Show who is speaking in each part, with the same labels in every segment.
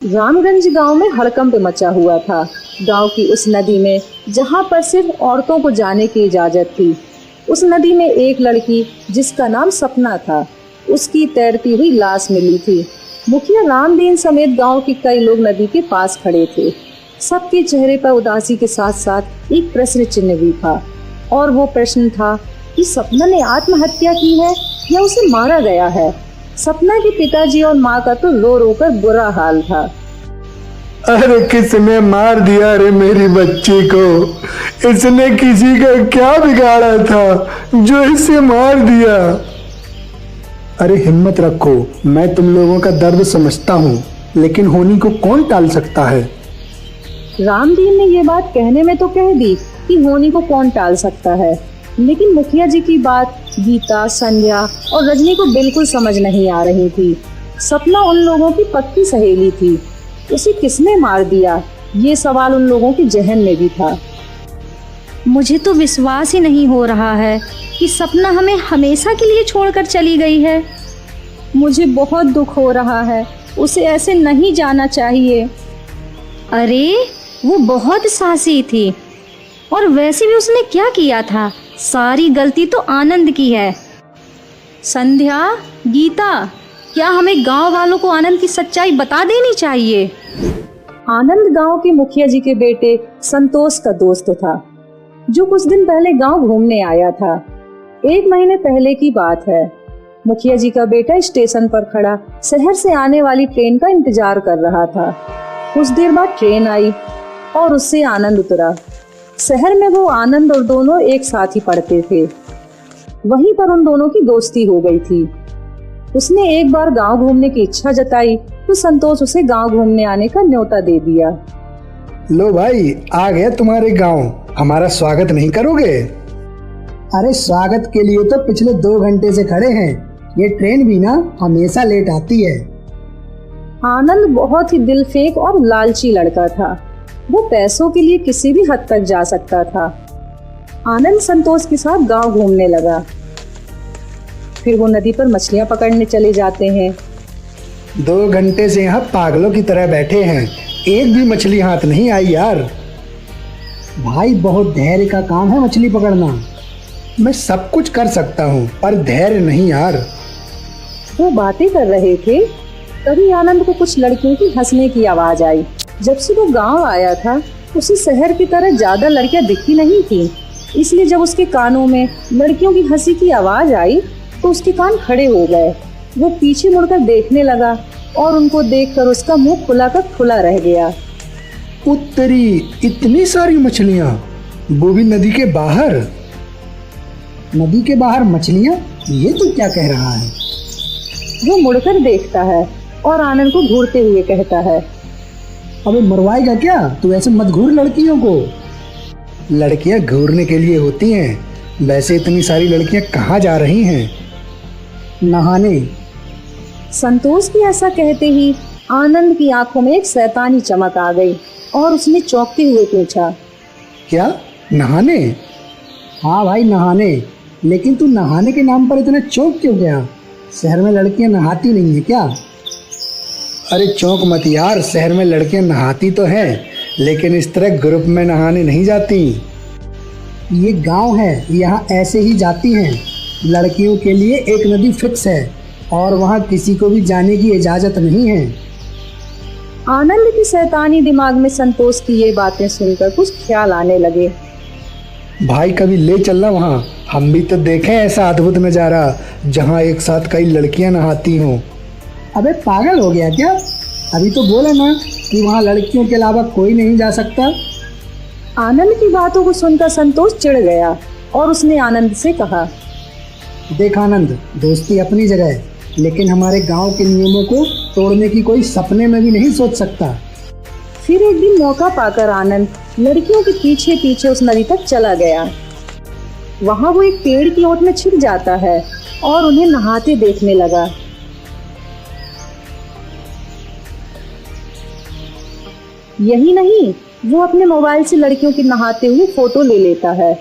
Speaker 1: रामगंज गांव में हड़कंप मचा हुआ था। गांव की उस नदी में जहां पर सिर्फ औरतों को जाने की इजाजत थी, उस नदी में एक लड़की जिसका नाम सपना था, उसकी तैरती हुई लाश मिली थी। मुखिया रामदीन समेत गांव के कई लोग नदी के पास खड़े थे। सबके चेहरे पर उदासी के साथ साथ एक प्रश्न चिन्ह भी था, और वो प्रश्न था कि सपना ने आत्महत्या की है या उसे मारा गया है। सपना के पिताजी और माँ का तो रो रो कर बुरा हाल था।
Speaker 2: अरे किसने मार दिया रे मेरी बच्ची को? इसने किसी का क्या बिगाड़ा था जो इसे मार दिया? अरे हिम्मत रखो, मैं तुम लोगों का दर्द समझता हूँ, लेकिन होनी को कौन टाल सकता है।
Speaker 1: रामदीन ने ये बात कहने में तो कह दी कि होनी को कौन टाल सकता है, लेकिन मुखिया जी की बात गीता, संध्या और रजनी को बिल्कुल समझ नहीं आ रही थी। सपना उन लोगों की पक्की सहेली थी, उसे किसने मार दिया, ये सवाल उन लोगों के जहन में भी था।
Speaker 3: मुझे तो विश्वास ही नहीं हो रहा है कि सपना हमें हमेशा के लिए छोड़कर चली गई है।
Speaker 1: मुझे बहुत दुख हो रहा है, उसे ऐसे नहीं जाना चाहिए।
Speaker 3: अरे वो बहुत साहसी थी, और वैसे भी उसने क्या किया था? सारी गलती तो आनंद की है। संध्या, गीता, क्या हमें गांव वालों को आनंद की सच्चाई बता देनी चाहिए?
Speaker 1: आनंद गांव के मुखिया जी के बेटे संतोष का दोस्त था, जो कुछ दिन पहले गांव घूमने आया था। 1 महीने पहले की बात है। मुखिया जी का बेटा स्टेशन पर खड़ा शहर से आने वाली ट्रेन का इंतजार कर रहा था। कुछ देर बाद ट्रेन आई और उससे आनंद उतरा। शहर में वो आनंद और दोनों एक साथ ही पढ़ते थे। वहीं पर उन दोनों की दोस्ती हो गई थी। उसने एक बार गांव घूमने की इच्छा जताई तो संतोष उसे गांव घूमने आने का न्योता दे दिया।
Speaker 2: लो भाई, आ गया तुम्हारे गांव, हमारा स्वागत नहीं करोगे?
Speaker 4: अरे स्वागत के लिए तो पिछले 2 घंटे से खड़े हैं। ये ट्रेन भी ना हमेशा लेट आती है।
Speaker 1: आनंद बहुत ही दिलफेक और लालची लड़का था। वो पैसों के लिए किसी भी हद तक जा सकता था। आनंद संतोष के साथ गांव घूमने लगा। फिर वो नदी पर मछलियां पकड़ने चले जाते हैं।
Speaker 2: 2 घंटे से यहाँ पागलों की तरह बैठे हैं, एक भी मछली हाथ नहीं आई यार।
Speaker 4: भाई बहुत धैर्य का काम है मछली पकड़ना।
Speaker 2: मैं सब कुछ कर सकता हूँ, पर धैर्य नहीं यार।
Speaker 1: वो बातें कर रहे थे, तभी आनंद को कुछ लड़कियों की हंसने की आवाज आई। जब से वो गांव आया था, उसे शहर की तरह ज्यादा लड़कियां दिखी नहीं थी, इसलिए जब उसके कानों में लड़कियों की हंसी की आवाज आई तो उसके कान खड़े हो गए। वो पीछे मुड़कर देखने लगा और उनको देखकर उसका मुंह खुला का खुला रह गया।
Speaker 2: उत्तरी, इतनी सारी मछलियाँ, वो भी नदी के बाहर।
Speaker 4: नदी के बाहर मछलियाँ? ये तो क्या कह रहा है?
Speaker 1: वो मुड़कर देखता है और आनंद को घूरते हुए कहता है,
Speaker 4: अबे मरवाएगा क्या तू? ऐसे मत घूर लड़कियों को।
Speaker 2: लड़कियां घूरने के लिए होती हैं। वैसे इतनी सारी लड़कियां कहाँ जा रही हैं?
Speaker 4: नहाने।
Speaker 1: संतोष के ऐसा कहते ही आनंद की आंखों में एक शैतानी चमक आ गई और उसने चौंकते हुए पूछा,
Speaker 2: क्या नहाने?
Speaker 4: हाँ भाई नहाने, लेकिन तू नहाने के नाम पर इतना चौंक क्यों गया? शहर में लड़कियां नहाती नहीं है क्या?
Speaker 2: अरे चौंक मत यार, शहर में लड़कियां नहाती तो हैं, लेकिन इस तरह ग्रुप में नहाने नहीं जाती।
Speaker 4: ये गांव है, यहाँ ऐसे ही जाती हैं। लड़कियों के लिए एक नदी फिक्स है और वहाँ किसी को भी जाने की इजाजत नहीं है।
Speaker 1: आनंद की शैतानी दिमाग में संतोष की ये बातें सुनकर कुछ ख्याल आने लगे।
Speaker 2: भाई कभी ले चलना वहाँ, हम भी तो देखें ऐसा अद्भुत नज़ारा जहाँ एक साथ कई लड़कियाँ नहाती हों।
Speaker 4: अबे पागल हो गया क्या? अभी तो बोला ना कि वहाँ लड़कियों के अलावा कोई नहीं जा सकता।
Speaker 1: आनंद की बातों को सुनकर संतोष चिढ़ गया और उसने आनंद से कहा,
Speaker 4: देख आनंद, दोस्ती अपनी जगह है, लेकिन हमारे गांव के नियमों को तोड़ने की कोई सपने में भी नहीं सोच सकता।
Speaker 1: फिर एक दिन मौका पाकर आनंद लड़कियों के पीछे पीछे उस नदी तक चला गया। वहाँ वो एक पेड़ की ओट में छिप जाता है और उन्हें नहाते देखने लगा। यही नहीं, वो अपने मोबाइल से लड़कियों की नहाते हुए फोटो ले लेता है।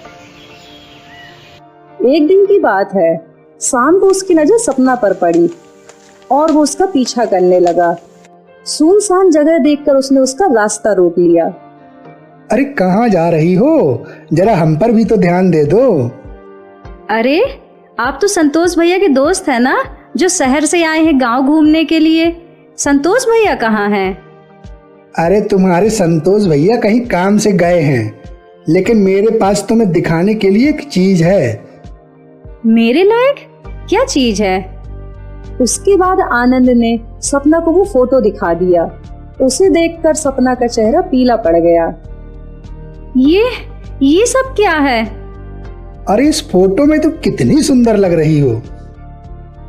Speaker 1: एक दिन की बात है, शाम को उसकी नजर सपना पर पड़ी और वो उसका पीछा करने लगा। सुनसान जगह देखकर उसने उसका रास्ता रोक लिया।
Speaker 4: अरे कहाँ जा रही हो? जरा हम पर भी तो ध्यान दे दो।
Speaker 3: अरे आप तो संतोष भैया के दोस्त हैं ना, जो शहर से आए हैं गांव घूमने के लिए। संतोष भैया कहाँ हैं?
Speaker 4: अरे तुम्हारे संतोष भैया कहीं काम से गए हैं, लेकिन मेरे पास तुम्हें दिखाने के लिए एक चीज है।
Speaker 3: मेरे लायक क्या चीज है?
Speaker 1: उसके बाद आनंद ने सपना को वो फोटो दिखा दिया। उसे देखकर सपना का चेहरा पीला पड़ गया।
Speaker 3: ये सब क्या है?
Speaker 4: अरे इस फोटो में तुम कितनी सुंदर लग रही हो।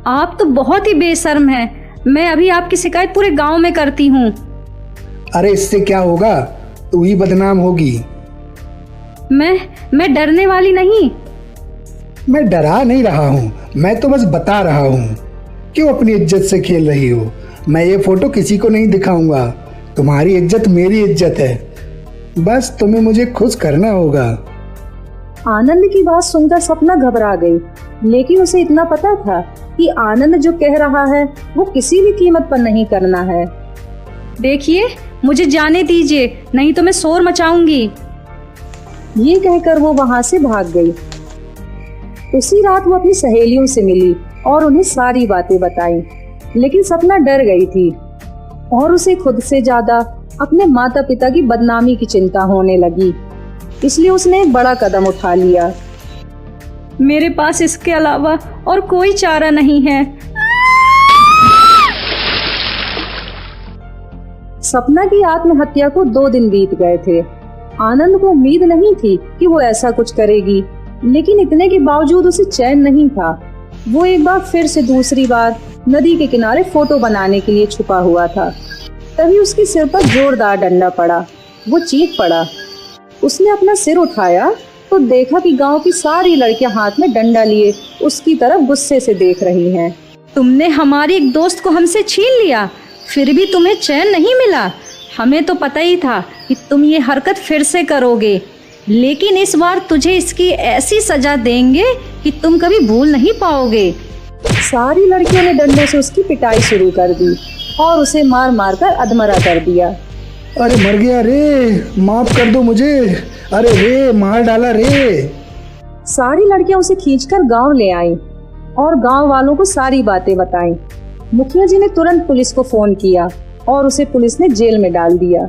Speaker 3: आप तो बहुत ही बेशर्म हैं। मैं अभी आपकी शिकायत पूरे गांव में करती हूँ।
Speaker 4: अरे इससे क्या होगा, तू ही बदनाम होगी।
Speaker 3: मैं डरने वाली नहीं।
Speaker 4: मैं डरा नहीं रहा हूँ, मैं तो बस बता रहा हूँ। क्यों अपनी इज्जत से खेल रही हो? मैं ये फोटो किसी को नहीं दिखाऊंगा। तुम्हारी इज्जत मेरी इज्जत है, बस तुम्हें मुझे खुश करना होगा।
Speaker 1: आनंद की बात सुनकर सपना घबरा गई, लेकिन उसे इतना पता था कि आनंद जो कह रहा है वो किसी भी कीमत पर नहीं करना है।
Speaker 3: देखिए, मुझे जाने दीजिए, नहीं तो मैं शोर मचाऊंगी।
Speaker 1: ये कहकर वो वहां से भाग गई। उसी रात वो अपनी सहेलियों से मिली और उन्हें सारी बातें बताई, लेकिन सपना डर गई थी और उसे खुद से ज्यादा अपने माता पिता की बदनामी की चिंता होने लगी। इसलिए उसने एक बड़ा कदम उठा लिया।
Speaker 3: मेरे पास इसके अलावा और कोई चारा नहीं है।
Speaker 1: सपना की आत्महत्या को 2 दिन बीत गए थे। आनंद को उम्मीद नहीं थी कि वो ऐसा कुछ करेगी, लेकिन इतने के बावजूद उसे चैन नहीं था। वो एक बार फिर से दूसरी बार नदी के किनारे फोटो बनाने के लिए छुपा हुआ था। तभी उसके सिर पर जोरदार डंडा पड़ा। वो चीख पड़ा। उसने अपना सिर उठाया तो देखा कि गांव की सारी लड़कियां हाथ में डंडा लिए उसकी तरफ गुस्से से देख रही हैं।
Speaker 3: तुमने हमारी एक दोस्त को हमसे छीन लिया, फिर भी तुम्हें चैन नहीं मिला। हमें तो पता ही था कि तुम ये हरकत फिर से करोगे, लेकिन इस बार तुझे इसकी ऐसी सजा देंगे कि तुम कभी भूल नहीं पाओगे।
Speaker 1: सारी लड़कियों ने डंडों से उसकी पिटाई शुरू कर दी और उसे मार मार कर अधमरा कर दिया।
Speaker 4: अरे मर गया रे, माफ कर दो मुझे। अरे रे, मार डाला रे।
Speaker 1: सारी लड़कियां उसे खींचकर गांव ले आईं और गांव वालों को सारी बातें बताईं। मुखिया जी ने तुरंत पुलिस को फोन किया और उसे पुलिस ने जेल में डाल दिया।